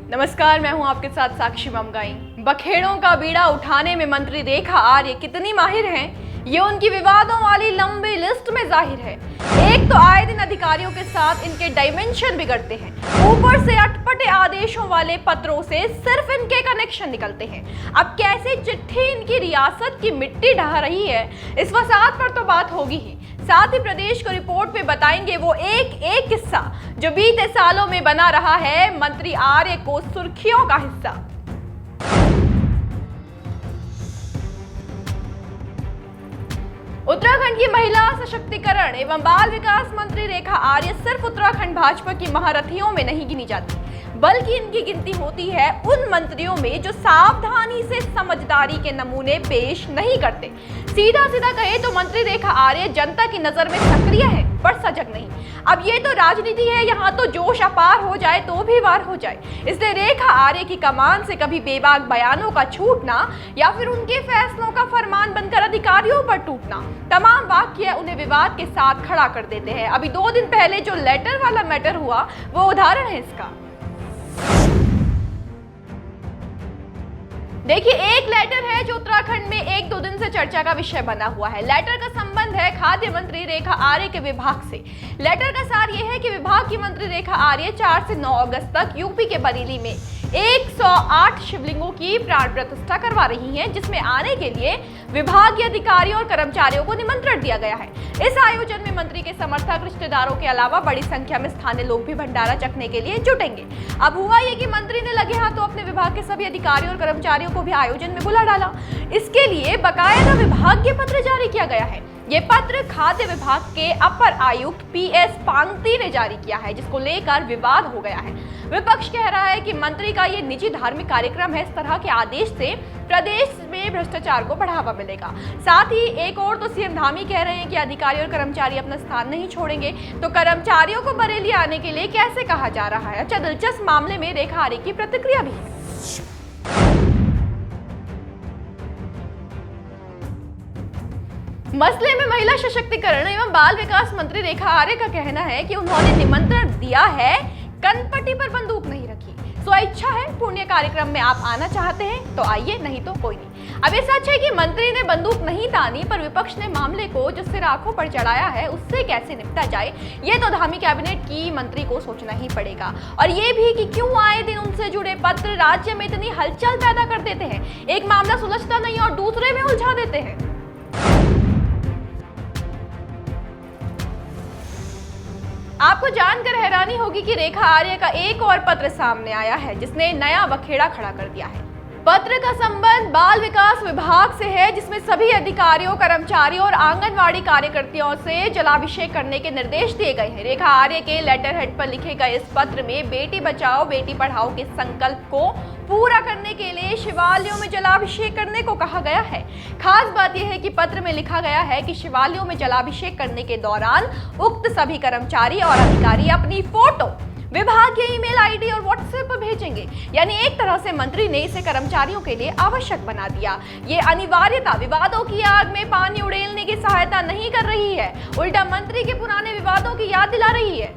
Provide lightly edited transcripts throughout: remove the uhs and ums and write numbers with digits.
नमस्कार, मैं हूं आपके साथ साक्षी ममगाई। बखेड़ों का बीड़ा उठाने में मंत्री रेखा आर्य कितनी माहिर हैं, ये उनकी विवादों वाली लंबी लिस्ट में जाहिर है। एक तो आए दिन अधिकारियों के साथ इनके डायमेंशन बिगड़ते हैं, ऊपर से अटपटे आदेशों वाले पत्रों से सिर्फ इनके कनेक्शन निकलते हैं। अब कैसे चिट्ठी इनकी रियासत की मिट्टी ढहा रही है, इस वसात पर तो बात होगी ही। साथ ही प्रदेश को रिपोर्ट में बताएंगे वो एक किस्सा जो बीते सालों में बना रहा है मंत्री आर्य को सुर्खियों का हिस्सा। उत्तराखंड की महिला सशक्तिकरण एवं बाल विकास मंत्री रेखा आर्य सिर्फ उत्तराखंड भाजपा की महारथियों में नहीं गिनी जाती, बल्कि इनकी गिनती होती है उन मंत्रियों में जो सावधानी से समझदारी के नमूने पेश नहीं करते। सीधा सीधा कहे तो मंत्री रेखा आर्य जनता की नजर में सक्रिय है पर सजग नहीं। अब ये तो राजनीति है, यहाँ तो जोश अपार हो जाए तो भी वार हो जाए। इसलिए रेखा आर्य की कमान से कभी बेबाक बयानों का छूटना या फिर उनके फैसलों का फरमान बनकर अधिकारियों पर टूटना, तमाम वाक्य उन्हें विवाद के साथ खड़ा कर देते हैं। अभी 2 दिन पहले जो लेटर वाला मैटर हुआ वो उदाहरण है इसका। देखिए, एक लेटर है जो उत्तराखंड में 1-2 दिन से चर्चा का विषय बना हुआ है। लेटर का संबंध है खाद्य मंत्री रेखा आर्य के विभाग से। लेटर का सार यह है कि विभाग की मंत्री रेखा आर्य 4 से 9 अगस्त तक यूपी के बरेली में 108 शिवलिंगों की प्राण प्रतिष्ठा करवा रही हैं, जिसमें आने के लिए विभाग के अधिकारियों और कर्मचारियों को निमंत्रण दिया गया है। इस आयोजन में मंत्री के समर्थक, रिश्तेदारों के अलावा बड़ी संख्या में स्थानीय लोग भी भंडारा चखने के लिए जुटेंगे। अब हुआ ये कि मंत्री ने लगे हाथों अपने विभाग के सभी अधिकारियों और कर्मचारियों को भी आयोजन में बुला डाला। इसके लिए बकायदा विभागीय पत्र जारी किया गया है। ये पत्र खाद्य विभाग के अपर आयुक्त PS पांगती ने जारी किया है, जिसको लेकर विवाद हो गया है। विपक्ष कह रहा है कि मंत्री का ये निजी धार्मिक कार्यक्रम है, इस तरह के आदेश से प्रदेश में भ्रष्टाचार को बढ़ावा मिलेगा। साथ ही एक और तो सीएम धामी कह रहे हैं कि अधिकारी और कर्मचारी अपना स्थान नहीं छोड़ेंगे, तो कर्मचारियों को बरेली आने के लिए कैसे कहा जा रहा है। अच्छा, दिलचस्प मामले में रेखा आर्य की प्रतिक्रिया भी है। मसले में महिला सशक्तिकरण एवं बाल विकास मंत्री रेखा आर्य का कहना है कि उन्होंने निमंत्रण दिया है, कनपट्टी पर बंदूक नहीं रखी। स्वेच्छा है, पुण्य कार्यक्रम में आप आना चाहते हैं तो आइए, नहीं तो कोई नहीं। अब ये सच है कि मंत्री ने बंदूक नहीं तानी, पर विपक्ष ने मामले को जो सिर आंखों पर चढ़ाया है उससे कैसे निपटा जाए, ये तो धामी कैबिनेट की मंत्री को सोचना ही पड़ेगा। और ये भी कि क्यों आए दिन उनसे जुड़े पत्र राज्य में इतनी हलचल पैदा कर देते हैं। एक मामला सुलझता नहीं और दूसरे में उलझा देते हैं। आपको जानकर हैरानी होगी कि रेखा आर्य का एक और पत्र सामने आया है, जिसने नया बखेड़ा खड़ा कर दिया है। पत्र का संबंध बाल विकास विभाग से है, जिसमें सभी अधिकारियों, कर्मचारियों और आंगनवाड़ी कार्यकर्तियों से जलाभिषेक करने के निर्देश दिए गए हैं। रेखा आर्य के लेटर हेड पर लिखे गए इस पत्र में बेटी बचाओ बेटी पढ़ाओ के संकल्प को पूरा करने के लिए शिवालयों में जलाभिषेक करने को कहा गया है। खास बात यह है कि पत्र में लिखा गया है कि शिवालयों में जलाभिषेक करने के दौरान उक्त सभी कर्मचारी और अधिकारी अपनी फोटो विभाग के ईमेल आईडी और व्हाट्सएप पर भेजेंगे। यानी एक तरह से मंत्री ने इसे कर्मचारियों के लिए आवश्यक बना दिया। ये अनिवार्यता विवादों की आग में पानी उड़ेलने की सहायता नहीं कर रही है, उल्टा मंत्री के पुराने विवादों की याद दिला रही है।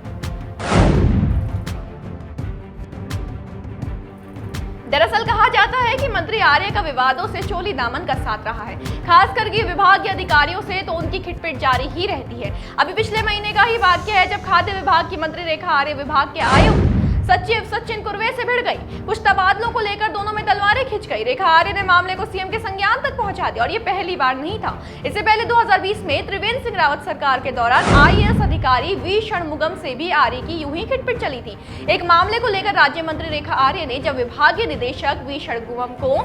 दरअसल कहा जाता है कि मंत्री आर्य का विवादों से चोली दामन का साथ रहा है, खास करके विभाग के अधिकारियों से तो उनकी खिटपिट जारी ही रहती है। अभी पिछले महीने का ही वाकया है जब खाद्य विभाग की मंत्री रेखा आर्य विभाग के आयुक्त सचिव सचिन कुर्वे से भिड़ गई। कुछ तबादलों को लेकर दोनों में तलवारें खिंच गई। रेखा आर्य ने मामले को सीएम के संज्ञान तक पहुंचा दिया और ये पहली बार नहीं था। इससे पहले 2020 में त्रिवेंद्र सिंह रावत सरकार के दौरान IAS अधिकारी V षणमुगम से भी आर्य की यूं ही खिटपिट चली थी। एक मामले को लेकर राज्य मंत्री रेखा आर्य ने जब विभागीय निदेशक V षणमुगम को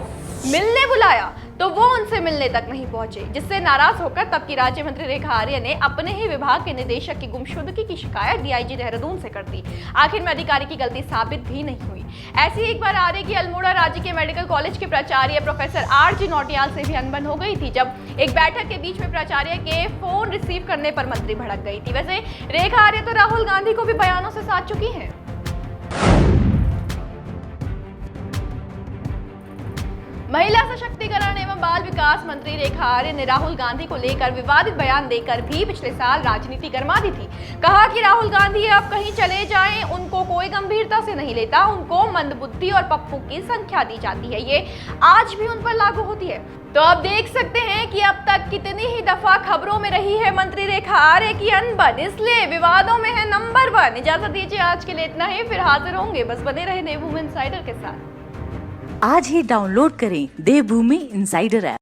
मिलने बुलाया तो वो उनसे मिलने तक नहीं पहुंचे, जिससे नाराज होकर तब की राज्य मंत्री रेखा आर्य ने अपने ही विभाग के निदेशक की गुमशुदगी की शिकायत DIG देहरादून से कर दी। आखिर में अधिकारी की गलती साबित भी नहीं हुई। ऐसी एक बार आर्य की अल्मोड़ा राज्य के मेडिकल कॉलेज के प्राचार्य प्रोफेसर RG नौटियाल से भी अनबन हो गई थी, जब एक बैठक के बीच में प्राचार्य के फोन रिसीव करने पर मंत्री भड़क गई थी। वैसे रेखा आर्य तो राहुल गांधी को भी बयानों से साध चुकी हैं। महिला सशक्तिकरण एवं एवं बाल विकास मंत्री रेखा आर्य ने राहुल गांधी को लेकर विवादित बयान देकर भी पिछले साल राजनीति गरमा दी थी। कहा कि राहुल गांधी अब कहीं चले जाएं, उनको कोई गंभीरता से नहीं लेता, उनको मंदबुद्धि और पप्पू की संख्या दी जाती है, ये आज भी उन पर लागू होती है। तो अब देख सकते हैं कि अब तक कितनी ही दफा खबरों में रही है मंत्री रेखा आर्य की अनबन, इसलिए विवादों में है नंबर 1। इजाजत दीजिए, आज के लिए इतना ही, फिर हाजिर होंगे। बस बने रहे देवभूमि इनसाइडर के साथ। आज ही डाउनलोड करें देवभूमि इनसाइडर ऐप।